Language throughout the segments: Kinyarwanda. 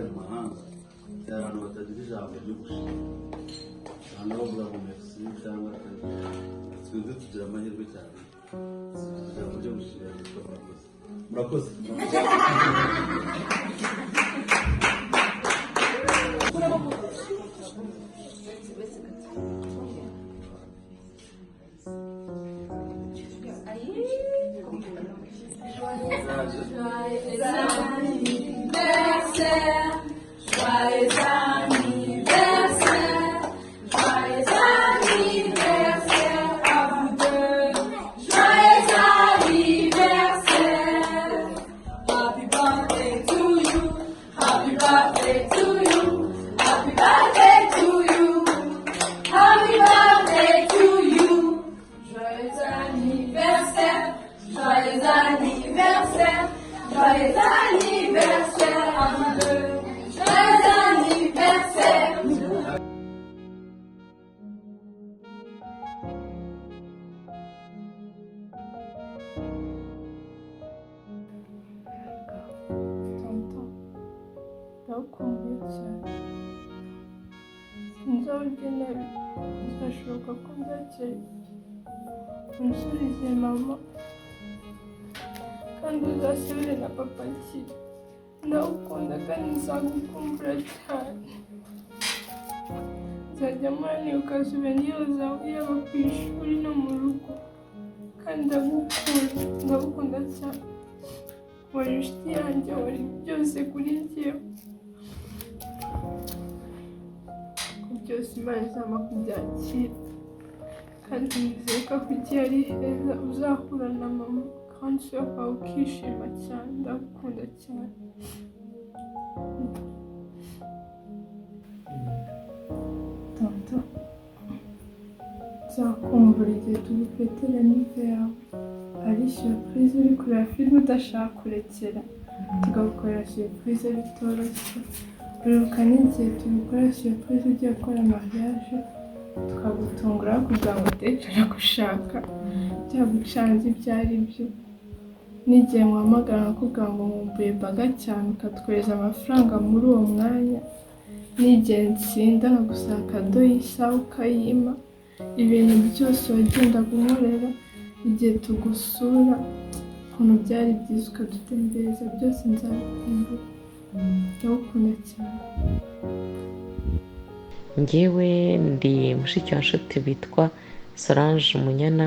bari mu mahanga abantu batagira ijambo ryo gushima abantu bavuga ngo merci cyangwa twebwe tugira amahirwe cyane ijambo ryo gushima murakoze bizashoboka ko nzakira unsubize mama kandi uzasubire na papa nkiri ndagukunda kandi nzagukumbura cyane nzajya mpora souvenir zawe yaba ku ishuri no mu rugo kandi ndagukunda cyane wari inshuti yanjye wari byose kuri njyewe byose Imana izampa kubyakira kandi nizeye ko aho ugiye ari heza uzahura na mama kandi ushobora ukishima cyane ndagukunda cyane tonto nzakumbura igihe tugufetera n'ive yawe ari surprise uri kureba filime udashaka kurekera tugakorera surprise bitoroshye uribuka n'igihe tubikora surprise ugiye gukora mariage tukagutungura kugira ngo utekere gushaka byagucanze ibyo ari byo n'igihe muhamagara nkakubwira ngo nkumbuye baga cyane ukatwohereza amafaranga muri uwo mwanya n'igihe nsinda nkagusaba kado y'isaha ukayima ibintu byose wagendaga unkorera igihe tugusura ukuntu byari byiza ukadutembereza byose nzabikumbura ndagukunda cyane njyewe ndi mushiki wa nshuti witwa Solange Munyana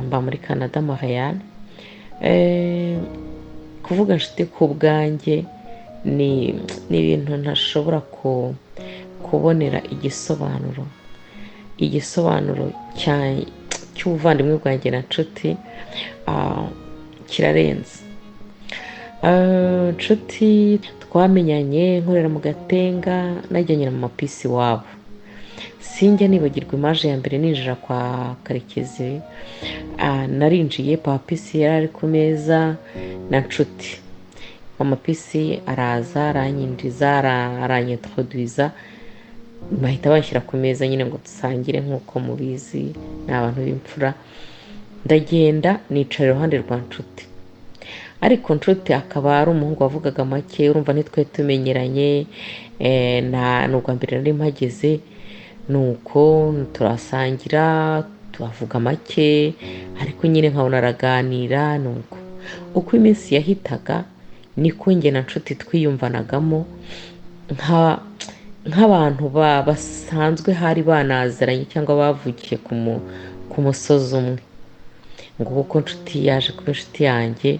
mba muri Canada Montreal kuvuga nshuti ku bwanjye ni ibintu ntashobora kubonera igisobanuro cy'ubuvandimwe bwanjye na nshuti kirarenze nshuti twamenyanye nkorera mu Gatenga najyanye na mapisi wabo sinjya nibagirwa imaje ya mbere ninjira kwa Karekezi narinjiye papisi yari ari ku meza na nshuti amapisi araza aranyinjiza aranyetroduiza bahita bashyira ku meza nyine ngo dusangire nk'uko mubizi ni abantu b'imfura ndagenda nicara iruhande rwa nshuti ariko nshuti akaba ari umuhungu wavugaga make urumva ntitwe tumenyeranye n'ubwa mbere nari mpageze nuko turasangira tuvuga make ariko nyine nkabona araganira nuko uko iminsi yahitaga niko njye na nshuti twiyumvanagamo nk'abantu basanzwe hari banaziranye cyangwa bavukiye ku musozi umwe ngo kuko nshuti yaje kuba inshuti yanjye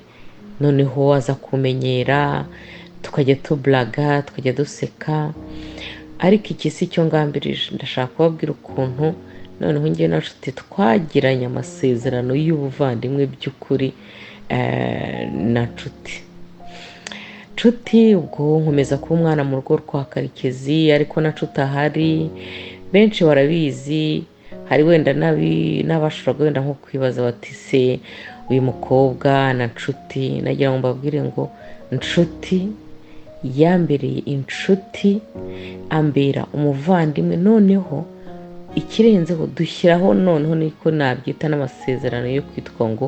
noneho aza kumenyera tukajya tublaga tukajya duseka ariko iki si cyo ngambirije ndashaka kubabwira ukuntu noneho njye na nshuti twagiranye amasezerano y'ubuvandimwe by'ukuri na nshuti ubwo nkomeza kuba umwana mu rugo rwa Karekezi ariko na nshuti ahari benshi barabizi hari wenda n'abashobora wenda nko kwibaza bati se uyu mukobwa na nshuti nagira ngo mbabwire ngo nshuti yambereye inshuti ambera umuvandimwe noneho ikirenzeho dushyiraho noneho niko nabyita n'amasezerano yo kwitwa ngo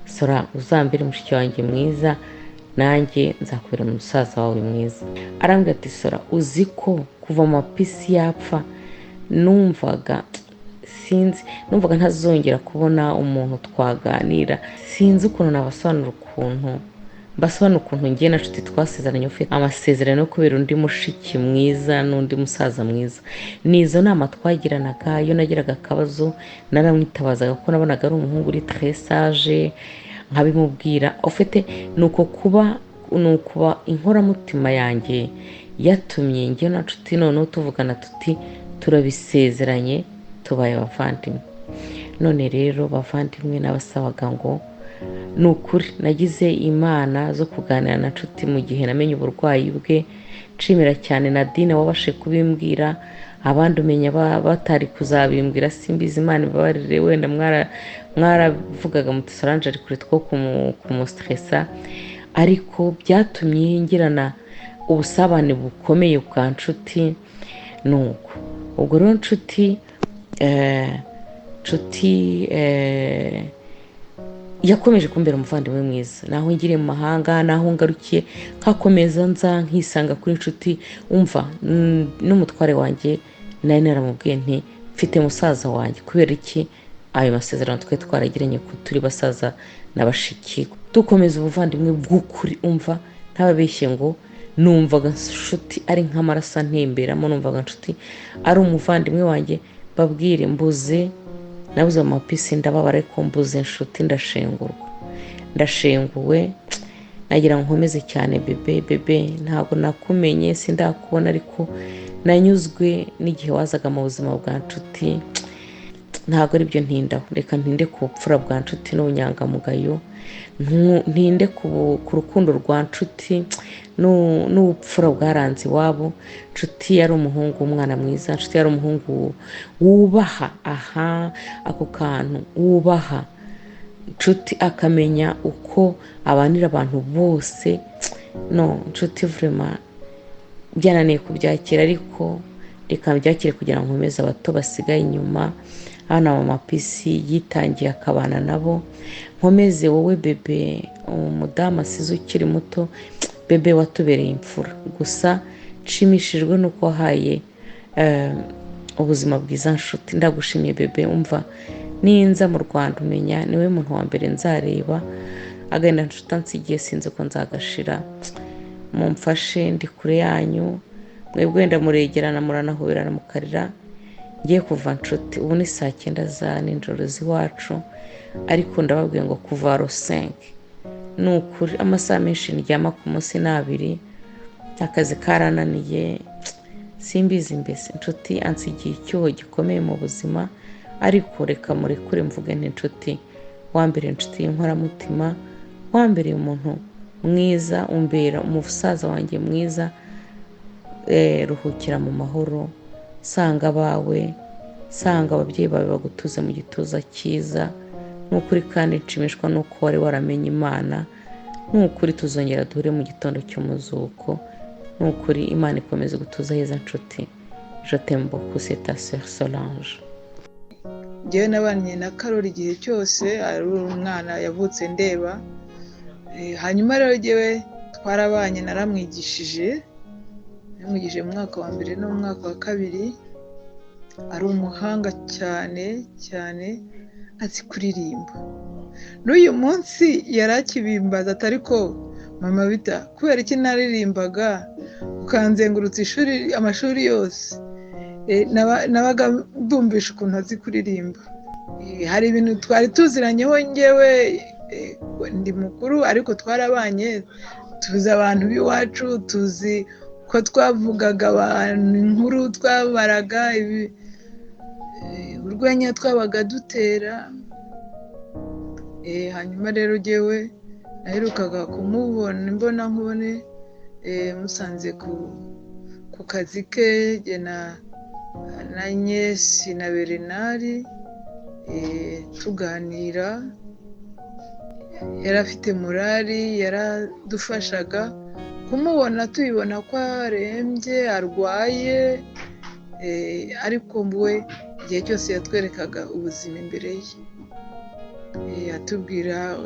Sora uzambere mushiki wanjye mwiza nanjye nzakubera umusaza wawe mwiza. Arambwira ati Sora, uzi ko kuva amapisi yapfa numvaga ntazongera kubona umuntu twaganira, sinzi ukuntu nabasobanura ukuntu ngiye na nshuti twasezeranye ufite amasezerano yo kubera undi mushiki mwiza n'undi musaza mwiza. Ni izo nama twagiranaga. Iyo nagiraga akabazo naramwitabazaga kuko nabonaga ari umuhungu uri très sage, nkabimubwira ufite nuko kuba inkoramutima yanjye yatumye ngiye na nshuti noneho tuvugana tuti turabisezeranye tubaye abavandimwe. None rero bavandimwe, nabasabaga ngo ni ukuri nagize imana zo kuganira na nshuti mu gihe namenye uburwayi bwe. Nshimira cyane Nadine wabashe kubimbwira, abandi umenya batari kuzabimbwira simbizi, Imana ibabarire. Wenda mwaravugaga muti Solange ari kure two kumustressa, ariko byatumye ngirana ubusabane bukomeye bwa nshuti. Nuko ubwo rero nshuti yakomeje kumbera umuvandimwe mwiza, naho ngiriye mu mahanga, naho ngarukiye nkakomeza nza nkisanga kuri nshuti. Umva, n'umutware wanjye nari naramubwiye nti mfite musaza wanjye. Kubera iki? Ayo masezerano twe twaragiranye ko turi basaza na bashiki, dukomeza ubuvandimwe bw'ukuri. Umva, ntababeshye ngo numvaga nshuti ari nk'amaraso antemberamo, numvaga nshuti ari umuvandimwe wanjye. Babwire nabuze amapisi ndababara, ariko mbuze inshuti ndashenguwe. Nagira ngo nkomeze cyane bebe, ntabwo nakumenye sindakubona, ariko nanyuzwe n'igihe wazaga mu buzima bwa nshuti. Ntabwo ari byo ntindaho, reka ntinde ku bupfura bwa nshuti n'ubunyangamugayo, ntinde ku rukundo rwa nshuti n'ubupfura bwaranze iwabo. Nshuti yari umuhungu w'umwana mwiza, nshuti yari umuhungu wubaha, ako kantu wubaha. Nshuti akamenya uko abanira abantu bose. Nshuti vraiment byananiye kubyakira, ariko reka mbyakire kugira ngo nkomeze abato basigaye inyuma. Hano amapisi yitangiye akabana nabo. Nkomeze wowe bebe, umudamu asize ukiri muto, bebe watubereye imfura. Gusa nshimishijwe nuko wahaye ubuzima bwiza nshuti. Ndagushimiye bebe. Umva, ninza mu Rwanda umenya niwe muntu wa mbere nzareba. Agahinda nshuti nsigiye sinzi ko nzagashira. Mumfashe, ndi kure yanyu. Mwebwe wenda muregerana muranahoberana mukarira. Ngiye kuva nshuti, ubu ni 9:00 za nijoro z'iwacu, ariko ndababwiye ngo kuva 5 ni ukuri amasaha menshi ndyama ku munsi n'abiri. Akazi karananiye, simbizi mbese. Nshuti ansigiye icyuho gikomeye mu buzima, ariko reka murekure mvuge nti nshuti wambere, nshuti y'inkoramutima, wambereye umuntu mwiza, umbera umusaza wanjye mwiza. Ruhukira mu mahoro, sanga abawe, sanga ababyeyi bawe bagutuze mu gituza cyiza. Nukuri kandi nshimishwa nuko wari waramenye Imana. Nukuri tuzongera duhure mu gitondo cy'umuzuko. Nukuri Imana ikomeze gutuza heza nshuti. Je t'aime beaucoup, c'est ta sœur Solange. Njyewe nabanye na Karoli igihe cyose, ari umwana yavutse ndeba. Hanyuma rero njyewe twarabanye, naramwigishije mu mwaka wa mbere no mu mwaka wa kabiri. Ari umuhanga cyane azi kuririmba. N'uyu munsi yarakibimbaza atari ko mama bita kubera iki naririmbaga ukanzengurutsa amashuri yose. Nabaga ndumvisha ukuntu azi kuririmba. Hari ibintu twari tuziranyeho, njyewe ndi mukuru ariko twarabanye, tuzi abantu b'iwacu, tuzi ko twavugaga abantu inkuru, twabaraga urwenya twabaga dutera. Hanyuma rero njyewe naherukaga kumubona imbonankubone, musanze ku kazi ke na Nyesi na Bernard, tuganira. Yari afite morali, yaradufashaga. Kumubona tubibona ko arembye, arwaye, ariko we igihe cyose yatwerekaga ubuzima imbere ye. Atubwira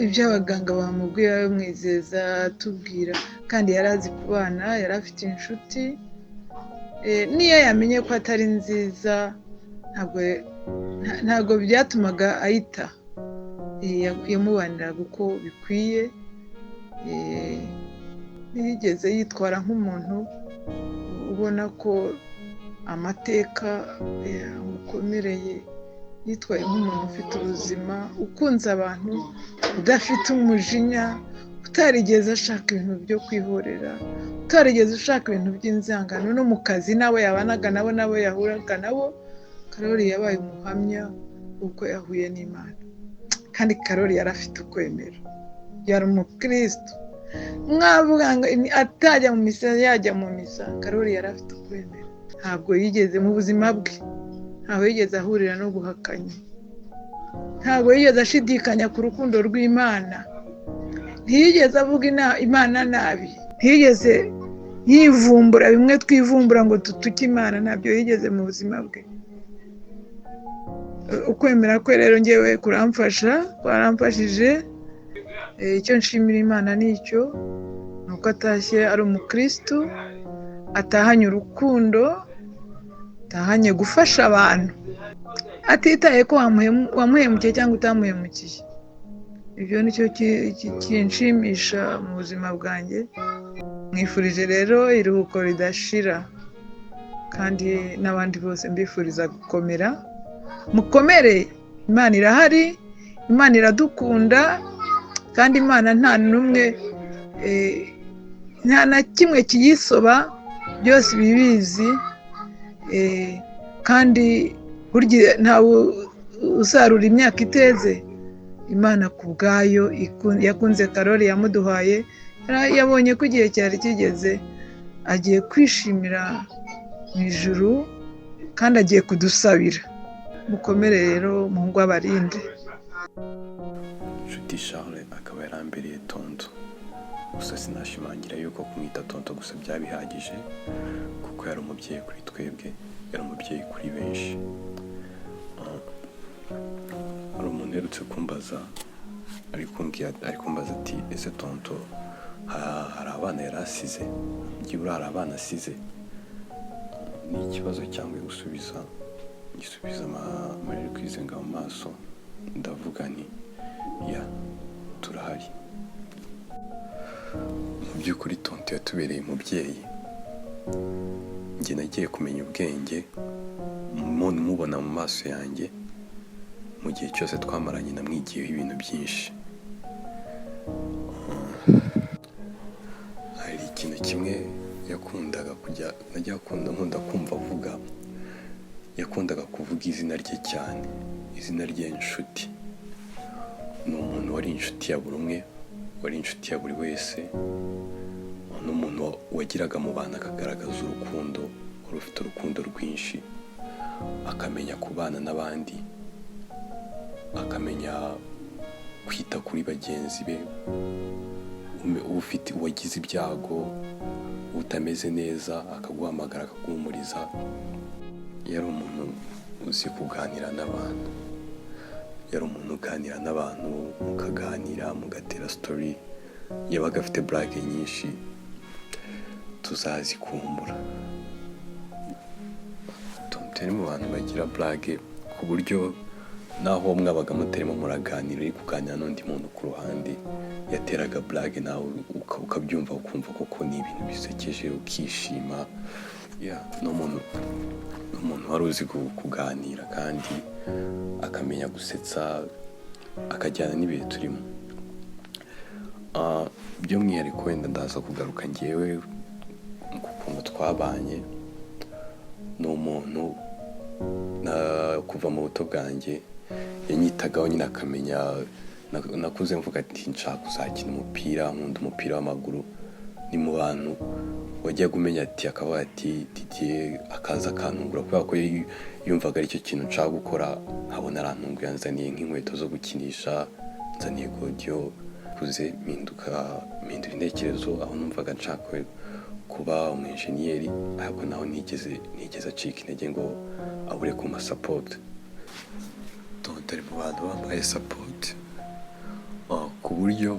ibyo abaganga bamubwiye bamwizeza atubwira, kandi yari azi kubana, yari afite inshuti. Niyo yamenye ko atari nziza ntabwo byatumaga ayita, yamubaniraga uko bikwiye. Ntiyigeze yitwara nk'umuntu ubona ko amateka yamukomereye. Yitwaye nk'umuntu ufite ubuzima, ukunze abantu, udafite umujinya, utarigeze ashaka ibintu byo kwihorera, utarigeze ushaka ibintu by'inzangano. No mu kazi n'abo yabanaga nabo, n'abo yahuraga nabo, Karoli yabaye umuhamya w'uko yahuye n'Imana. Kandi Karoli yari afite ukwemera, yari umukristo. Mwavuga ngo atajya mu misa yajya mu misa, Karoli yari afite ukwemera. Ntabwo yigeze mu buzima bwe, ntabwo yigeze ahurira no guhakanya, ntabwo yigeze ashidikanya ku rukundo rw'Imana, ntiyigeze avuga Imana nabi, ntiyigeze yivumbura bimwe twivumbura ngo tutuke Imana. Ntabyo yigeze mu buzima bwe. Ukwemera kwe rero ngewe kwaramfashije. Icyo nshimira Imana nicyo, ni uko atashye ari umukristo, atahanye urukundo, atahanye gufasha abantu, atitaye ko wamuhemukiye cyangwa utamuhemukiye. Ibyo nicyo kinshimisha mu buzima bwanjye. Mwifurije rero iruhuko ridashira, kandi n'abandi bose mbifuriza gukomera. Mukomere, Imana irahari, Imana iradukunda, kandi Imana nta na kimwe kiyisoba, byose ibibizi. Kandi burya ntawe usarura imyaka iteze. Imana ku bwayo yakunze Karoli, yamuduhaye, yabonye ko igihe cyari kigeze, agiye kwishimira mu ijuru, kandi agiye kudusabira. Mukomere rero, Mungu abarinde. Nshuti Charles akaba yarambereye tonto, gusa sinashimangira yuko kumwita tonto gusa byaba bihagije, kuko yari umubyeyi kuri twebwe, yari umubyeyi kuri benshi. Hari umuntu uherutse kumbaza, ari kumbaza ati ese tonto hari abana yari asize, byibura hari abana asize? Ni ikibazo cyangwa gisubiza amarira kwizenga mu maso. Ndavuga nti ya, turahari. Mu by'ukuri tonto yatubereye umubyeyi. Njye nagiye kumenya ubwenge mubona mu maso yanjye. Mu gihe cyose twamaranye namwigiyeho ibintu byinshi. Hari ikintu kimwe yakundaga nkunda kumva avuga. Yakundaga kuvuga izina rye cyane, izina rye Nshuti. Ni umuntu wari inshuti ya buri umwe, wari inshuti ya buri wese. Ni umuntu wagiraga mu bantu akagaragaza urukundo, wari ufite urukundo rwinshi, akamenya kubana n'abandi, akamenya kwita kuri bagenzi be, uwagize ibyago, utameze neza akaguhamagara akaguhumuriza. Yari umuntu uzi kuganira n'abantu, yari umuntu uganira n'abantu, mukaganira, mugatera story. Yabaga afite blague nyinshi tuzazikumbura. Tonto yari mu bantu bagira blague ku buryo naho mwabaga mutarimo muraganira, uri kuganira n'undi muntu ku ruhande, yateraga blague nawe ukabyumva ukumva koko ni ibintu bisekeje, ukishima. Ni umuntu wari uzi kuganira, kandi akamenya gusetsa, akajyana n'ibihe turimo. By'umwihariko wenda ndaza kugaruka ngewe ku kuntu twabanye. Ni umuntu kuva mu buto bwanjye yanyitagaho nyine, akamenya. Nakuze mvuga ati nshaka kuzakina umupira, nkunda umupira w'amaguru. Ni mu bantu wajyaga umenya ati, akavuga ati Didier, akaza akantungura, kubera ko yumvaga aricyo kintu nshaka gukora. Nkabona arantunguye, yanzaniye nk'inkweto zo gukinisha, nzaniye godiyo. Kuze mpindura intekerezo, aho numvaga nshaka kuba umu-enjeniyeri, ariko naho ntigeze acika intege ngo abure kuma support. Tonto ari mu bantu bambaye support. ku buryo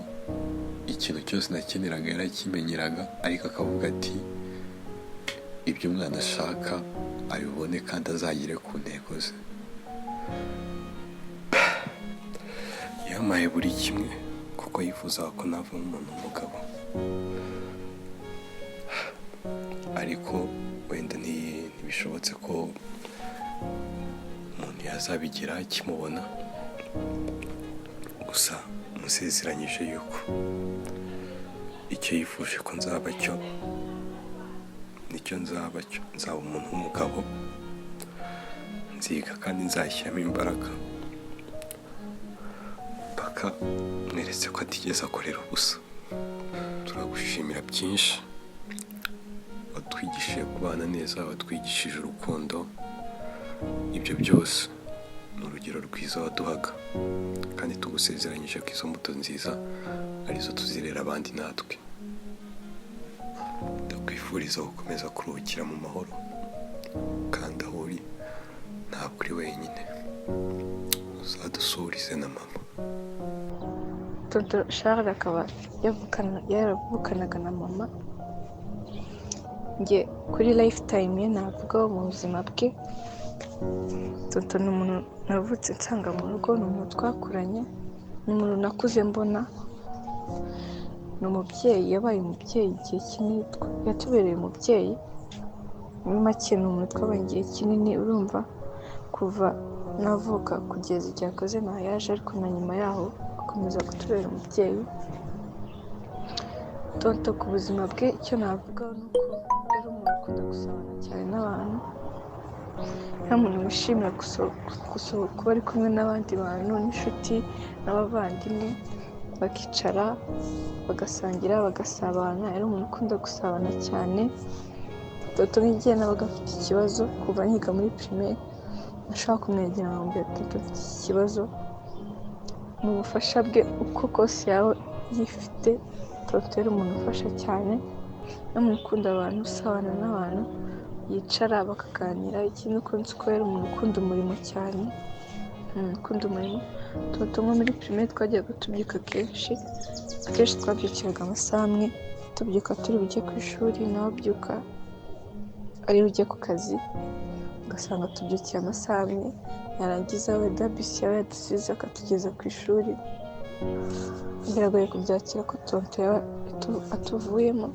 ikintu cyose nakeneraga yarakimenyeraga, ariko akavuga ati ibyo umwana ashaka abibone kandi azagere ku ntego ze. Yampaye buri kimwe kuko yifuzaga ko navamo umuntu w'umugabo, ariko wenda ntibishobotse ko umuntu yazabigira akimubona. Gusa musezeranyije yuko icyo yifuje ko nzaba cyo nicyo nzaba cyo. Nzaba umuntu w'umugabo, nziga kandi nzashyiramo imbaraga mpaka mweretse ko atigeze akorera ubusa. Turagushimira byinshi, watwigishije kubana neza, watwigishije urukundo. Ibyo byose ni urugero rwiza waduhaga, kandi tugusezeranyije ko izo mbuto nziza arizo tuzirera abandi natwe. Ndakwifuriza gukomeza kuruhukira mu mahoro, kandi aho uri ntabwo uri wenyine, uzadusurize na mama. Tonto Charles akaba yaravukanaga na mama. Njye kuri lifetime ye navugaho mu buzima bwe, Tonto ni umuntu navutse nsanga mu rugo, ni umuntu twakuranye, ni umuntu nakuze mbona, ni umubyeyi, yabaye umubyeyi igihe kinini, yatubereye umubyeyi. Muri make ni umuntu twabaye igihe kinini, urumva, kuva navuka kugeza igihe akoze mariage, ariko na nyuma yaho akomeza kutubera umubyeyi. Tonto ku buzima bwe icyo navugaho ni uko yari umuntu ukunda gusabana cyane n'abantu, nta muntu wishimira kuba ari kumwe n'abandi bantu n'inshuti n'abavandimwe, bakicara bagasangira bagasabana. Yari umuntu ukunda gusabana cyane. Tonto nk'igihe nabaga afite ikibazo, kuva nkiga muri primaire, nashaka kumwegera nkamubwira ati mfite iki kibazo. Mu bufasha bwe uko kose yaba yifite, Tonto yari umuntu ufasha cyane, n'umuntu ukunda abantu, usabana n'abantu, yicara bakaganira. Ikindi uko nzi ko yari umuntu ukunda umurimo cyane, ukunda umurimo. Tonto nko muri primaire twajyaga tubyuka kenshi twabyukiraga amasaha amwe, tubyuka turi bujye ku ishuri, nawe abyuka ari bujye ku kazi, ugasanga tubyukiye amasaha amwe. Yarangiza wenda bisi yaba yadusize akatugeza ku ishuri. Biragoye kubyakira ko Tonto yaba atuvuyemo,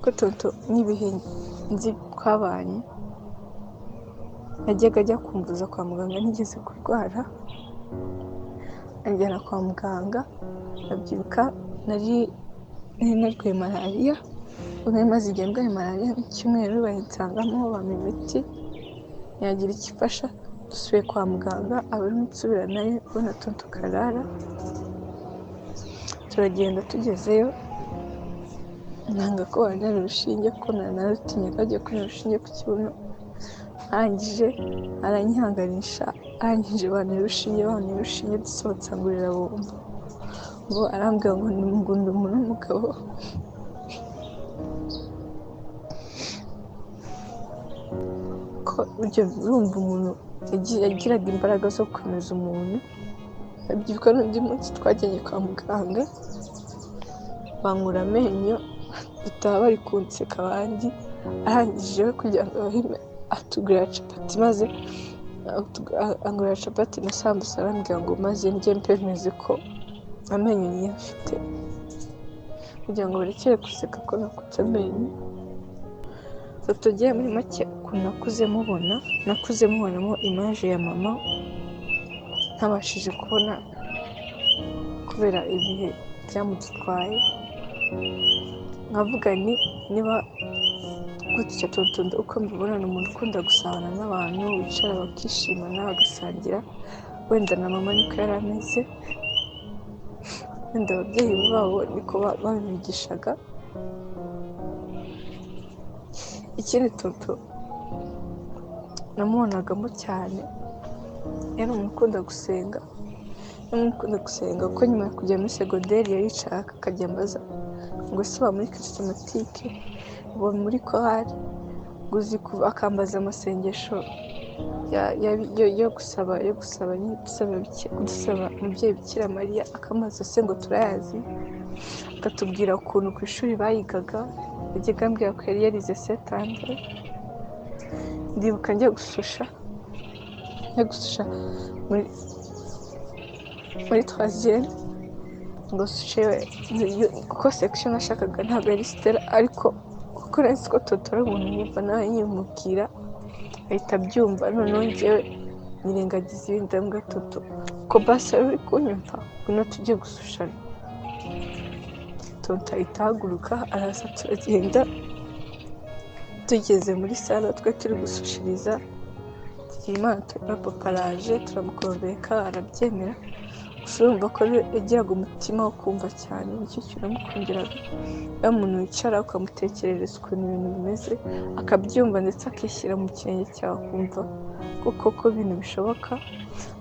ko Tonto n'ibihe nzi twabanye yajyaga ajya kumvuza kwa muganga nigeze kurwara, anjyana kwa muganga. Ndabyibuka nari narwaye malariya, nari maze igihe ndwaye malariya nk'icyumweru, bayinsangamo bampa imiti ntiyagira icyo ifasha. Dusubiye kwa muganga, abari nsubira nayo ubona Tonto karara. Turagenda, tugezeyo nanga ko bantera urushinge kuko nararutinyaga, agiye kuntera urushinge ku kibuno. Arangije aranyihanganisha, arangije bantera urushinge dusohotse angurira bombo. Ngo arambwira ngo ndi umuntu w'umugabo. Ko ibyo urumva umuntu yagiraga imbaraga zo gukomeza umuntu. Ndabyibuka n'undi munsi twajyanye kwa muganga, bankura amenyo, bitaba bari kunseka abandi. Arangije we kugira ngo bahime atugurira capati, maze angurira capati na sambusa, arambwira ngo maze njye mpemeze ko amenyo niyo afite, kugira ngo barekere guseka ko nakutse amenyo. Tugiye muri make ukuntu nakuze mubonamo imaje ya mama ntabashije kubona kubera ibihe byamudutwaye. Nkavuga niba gutya Tonto uko mbibona ni umuntu ukunda gusabana n'abantu, wicara bakishimana bagasangira. Wenda na mama niko yari ameze, wenda ababyeyi babo niko babibigishaga. Ikindi Tonto namubonagamo cyane, yari umuntu ukunda gusenga, kuko nyuma yo kujya muri segonderi yaricara akajya ambaza ngo ese uba muri christomatike, uba muri korali, akambaza amasengesho yo gusaba umubyeyi Bikira Mariya akamazi se ngo turayazi, akatubwira ukuntu ku ishuri bayigaga, yajyaga ambwira ko yari yarize setandere. Ndibuka njya gususha muri troisième ngo sushe kuko section nashakaga ntabwo yari Stella, ariko kuko nzi ko Toto ari umuntu yumva nawe nyimubwira ahita abyumva, noneho njyewe nirengagiza ibindi ndambwira Toto ko basi uri kunyumva ngwino tujye gusushana. Toto ahita ahaguruka araza turagenda, tugeze muri salo twe turi gusushiriza Imana na papa araje turamukorobeka arabyemera. Urumva ko yagiraga umutima wo kumva cyane, nicyo kintu namukundiraga. Iyo umuntu wicara ukamutekerereza ukuntu ibintu bimeze akabyumva ndetse akishyira mu kirenge cyawe akumva ko ibintu bishoboka,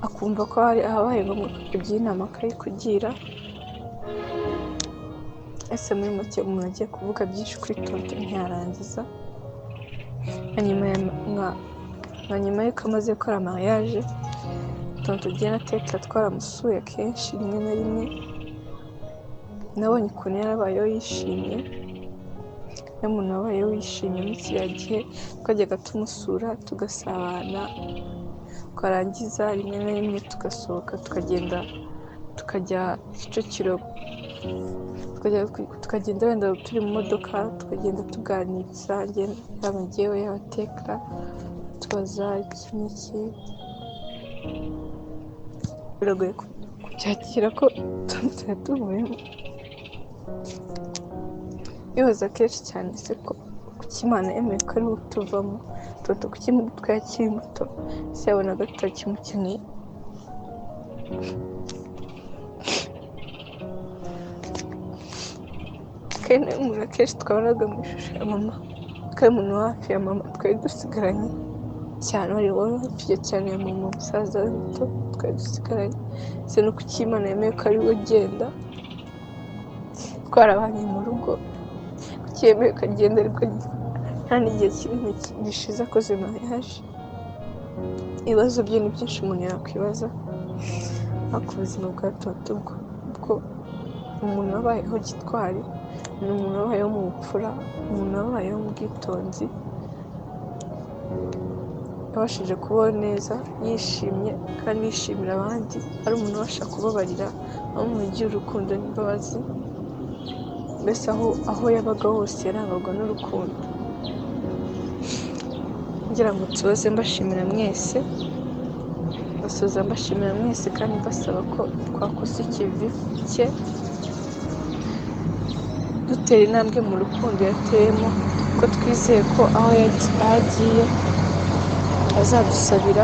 akumva ko hari ahabaye ngombwa kukugira inama akayikugira. Ese muri make umuntu agiye kuvuga byinshi kuri Toto ntiyarangiza. Nyuma y'uko amaze gukora mariage, Tonto ugenda ateka twaramusuye kenshi, rimwe na rimwe nabonye ukuntu yarabayeho yishimye. Iyo umuntu wabayeho wishimye muri kiriya gihe twajyaga tumusura tugasabana, twarangiza rimwe na rimwe tugasohoka tukajya Kicukiro, tukagenda wenda turi mu modoka tukagenda tuganiriza, yaba njyewe yaba Tekla, tubaza iki n'iki. Biragoye kubyakira ko Tonto yatuvuyemo. Bibaza kenshi cyane se ko kuki Imana yemeye ko ari we utuvamo, Tonto kuki n'ubwo akiri muto se yabonaga tutakimukeneye. Kandi umuntu akenshi twabonaga mu ishusho ya mama, kandi umuntu hafi ya mama twari dusigaranye cyane, wari hafi cyane ya mama, umusaza we muto twari dusigaranye. Se no kuki Imana yemeye ko ari we ugenda, twarabanye mu rugo, kuki yemeye ko agenda ariko nta n'igihe kinini gishize akoze mariage. Ibibazo bye ni byinshi umuntu yakwibaza, ariko ubuzima bwa Tonto bwo umuntu wabayeho gitwari, ni umuntu wabayeho mu bupfura, umuntu wabayeho mu bwitonzi, yabashije kubaho neza yishimye kandi yishimira abandi, ari umuntu ubasha kubabarira, aho umuntu ugira urukundo n'imbabazi. Mbese aho yabaga hose yarangwaga n'urukundo. Ngira ngo tubaze mbashimira mwese, basoza mbashimira mwese kandi mbasaba ko twakoze ikivi cye, dutera intambwe mu rukundo yateyemo, ko twizeye ko aho agiye azadusabira,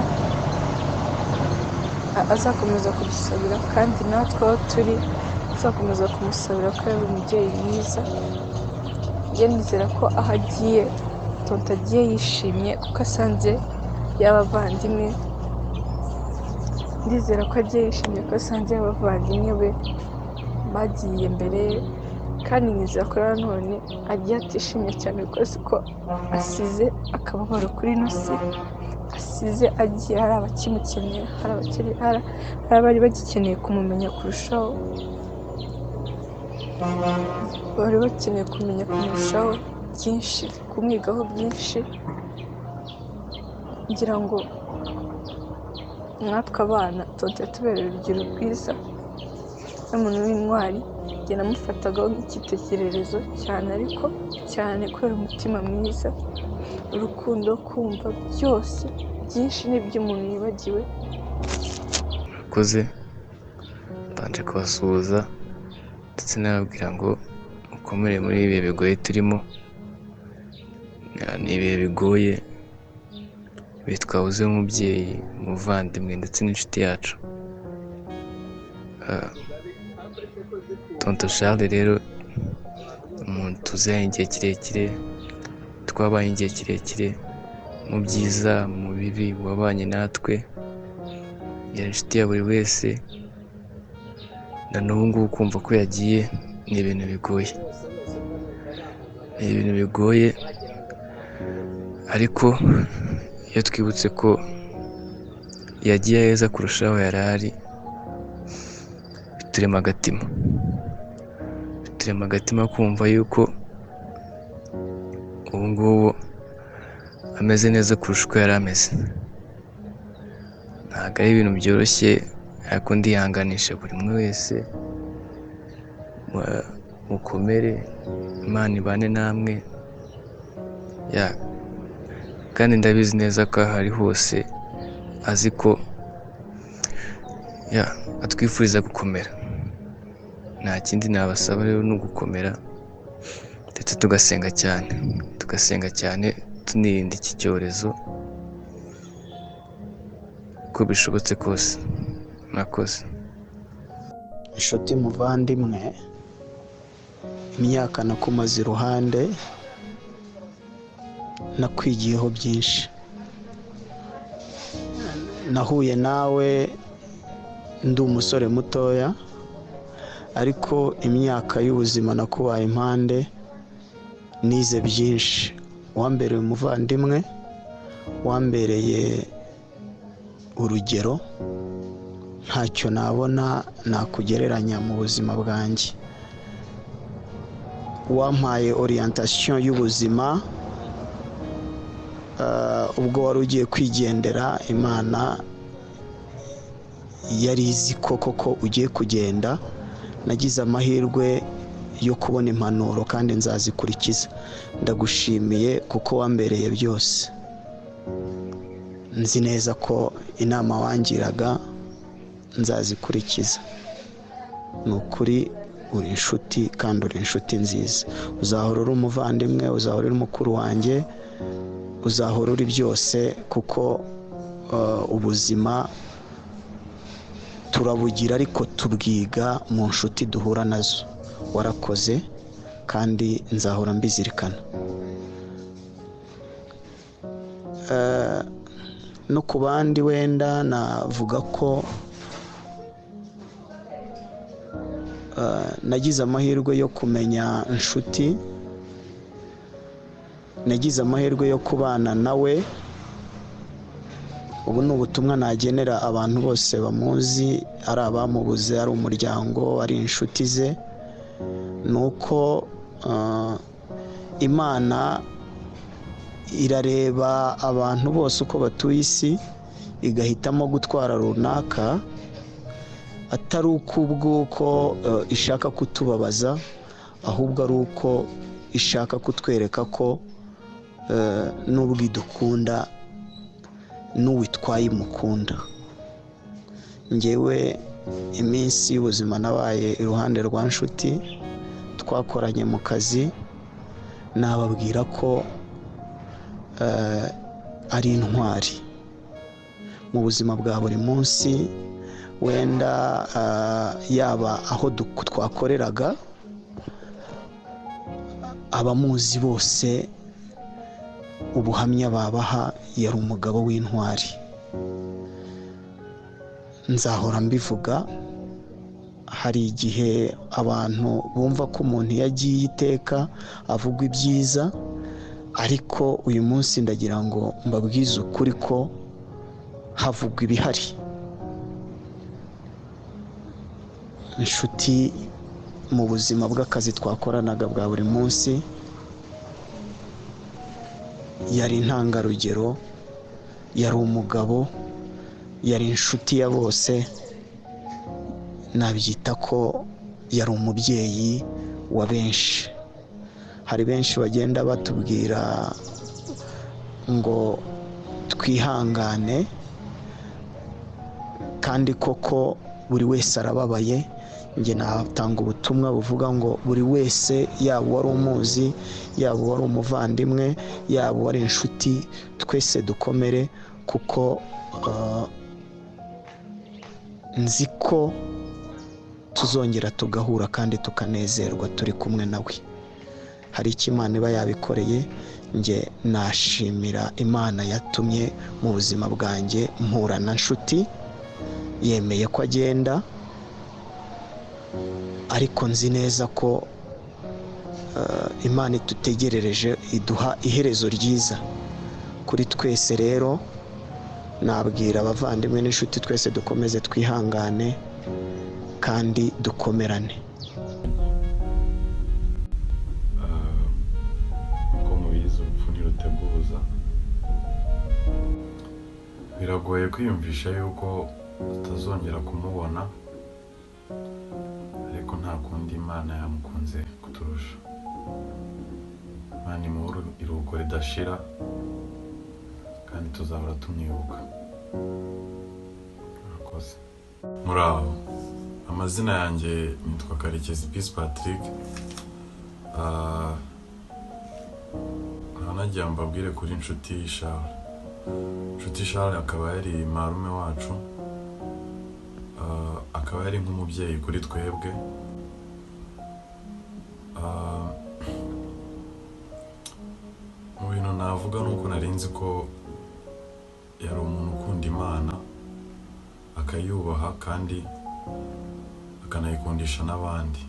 azakomeza kudusabira, kandi natwe aho turi tuzakomeza kumusabira ko ari umubyeyi mwiza. Njye nizera ko aho agiye Tonto agiye yishimye kuko asanze y'abavandimwe. Ndizera ko agiye yishimye ko asanze y'abavandimwe be bagiye mbere, kandi nizera ko nanone agiye atishimye cyane rwose ko asize akababaro kuri ino si, asize agiye hari abakimukeneye, hari abari bagikeneye kumumenya kurushaho, bari bakeneye kumenya kumurushaho byinshi, kumwigaho byinshi. Ngira ngo natwe abana Tonto yatubereye urugero rwiza, n'umuntu w'intwari. Njye namufatagaho nk'icyitegererezo cyane, ariko cyane kubera umutima mwiza, urukundo, kumva byose byinshi n'ibyo umuntu yibagiwe. Murakoze, mbanje kubasuhuza ndetse nababwira ngo mukomere muri ibi bihe bigoye turimo. Ni ibihe bigoye, ibihe twabuze umubyeyi, umuvandimwe ndetse n'inshuti yacu. Tonto Charles rero umuntu tuziranye igihe kirekire, twabaye igihe kirekire, mu byiza mu bibi wabanye natwe, yari inshuti ya buri wese. Na n'ubu ngubu kumva ko yagiye ni ibintu bigoye, ni ibintu bigoye, ariko iyo twibutse ko yagiye heza kurushaho yari ari, biturema agatima kumva yuko ubu ngubu ameze neza kurusha uko yari ameze. Ntabwo ari ibintu byoroshye, ariko ndihanganisha buri umwe wese, mukomere, Imana ibane namwe, kandi ndabizi neza ko aho ari hose azi ko atwifuriza gukomera. Nta kindi nabasaba rero ni ugukomera ndetse tugasenga cyane tunirinda iki cyorezo uko bishobotse kose. Murakoze. Inshuti muvandimwe, imyaka nakumaze iruhande nakwigiyeho byinshi. Nahuye nawe ndi umusore mutoya, ariko imyaka y'ubuzima nakubaye impande nize byinshi. Wambereye umuvandimwe, wambereye urugero, ntacyo nabona nakugereranya mu buzima bwanjye. Wampaye orientation y'ubuzima ubwo wari ugiye kwigendera. Imana yari izi koko ugiye kugenda. Nagize amahirwe yo kubona impanuro kandi nzazikurikiza. Ndagushimiye kuko wambereye byose. Nzi neza ko inama wangiraga nzazikurikiza. Ni ukuri uri inshuti, kandi uri inshuti nziza. Uzahora uri umuvandimwe, uzahora uri mukuru wanjye, uzahora uri byose, kuko ubuzima turabugira ariko tubwiga mu nshuti duhura nazo. Warakoze kandi nzahora mbizirikana. No ku bandi wenda navuga ko nagize amahirwe yo kumenya inshuti, nagize amahirwe yo kubana nawe. Ubu ni ubutumwa nagenera abantu bose bamuzi, ari abamubuze, ari umuryango, ari inshuti ze. Ni uko Imana irareba abantu bose uko batuye isi, igahitamo gutwara runaka, atari ukubw'uko ishaka kutubabaza, ahubwo ari uko ishaka kutwereka ko n'ubwo idukunda n'uwitwaye imukunda. Njyewe iminsi y'ubuzima nabaye iruhande rwa nshuti twakoranye mu kazi, nababwira ko ari intwari mu buzima bwa buri munsi. Wenda yaba aho twakoreraga, abamuzi bose ubuhamya babaha, yari umugabo w'intwari. Nzahora mbivuga. Hari igihe abantu bumva ko umuntu yagiye iteka avugwa ibyiza, ariko uyu munsi ndagira ngo mbabwize ukuri ko havugwa ibihari. Inshuti mu buzima bw'akazi twakoranaga bwa buri munsi, yari intangarugero, yari umugabo, yari inshuti ya bose. Nabyita ko yari umubyeyi wa benshi. Hari benshi bagenda batubwira ngo twihangane, kandi koko buri wese arababaye. Njye natanga ubutumwa buvuga ngo buri wese, yaba uwari umuzi, yaba uwari umuvandimwe, yaba uwari inshuti, twese dukomere, kuko nzi ko tuzongera tugahura kandi tukanezerwa turi kumwe nawe. Hari icyo Imana iba yabikoreye. Njye nashimira Imana yatumye mu buzima bwanjye mpura na nshuti, yemeye ko agenda, ariko nzi neza ko Imana itutegerereje, iduha iherezo ryiza. Kuri twese rero nabwira abavandimwe n'inshuti twese dukomeze twihangane kandi dukomerane. uko mubizi urupfu ntiruteguza, biragoye kwiyumvisha yuko tutazongera kumubona, ariko nta kundi Imana yamukunze kuturusha. Imana imuha iruhuko ridashira kandi tuzahora tumwibuka. Murakoze. Muraho, amazina yanjye nitwa Karekezi Peace Patrick. nagira mbabwire kuri Nshuti Charles. Nshuti Charles akaba yari marume wacu, akaba yari nk'umubyeyi kuri twebwe. Mu bintu navuga nuko nari nzi ko yari umuntu ukunda Imana, akayubaha kandi akanayikundisha n'abandi.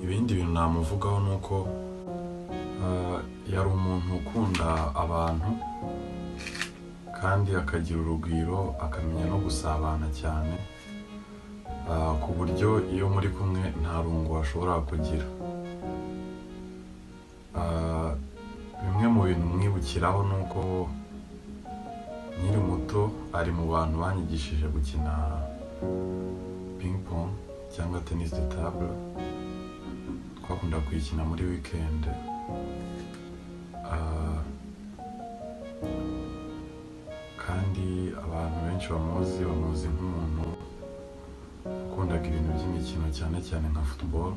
Ibindi bintu namuvugaho nuko yari umuntu ukunda abantu kandi akagira urugwiro, akamenya no gusabana cyane, ku buryo iyo muri kumwe nta rungu ashobora kugira. Bimwe mu bintu mwibukiraho nuko nkiri muto ari mu bantu banyigishije gukina ping pong cyangwa tennis de table. Twakunda kuyikina muri weekend. Kandi abantu benshi bamuzi nk'umuntu ukundaga ibintu by'imikino cyane cyane nka football.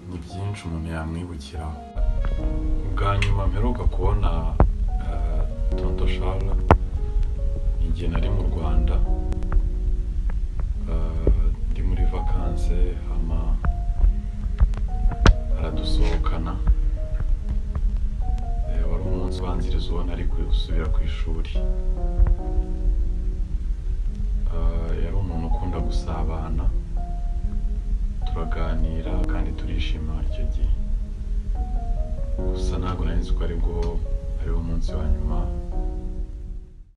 Ni byinshi umuntu yamwibukiraho. Ubwa nyuma mperuka kubona Tonto Charles igihe nari mu Rwanda, ndi muri vakanse, hama aradusohokana. Wari umunsi ubanziriza uwo nari gusubira ku ishuri. Yari umuntu ukunda gusabana, turaganira kandi turishima icyo gihe. Gusa ntabwo nari nzi ko ariwo munsi wa nyuma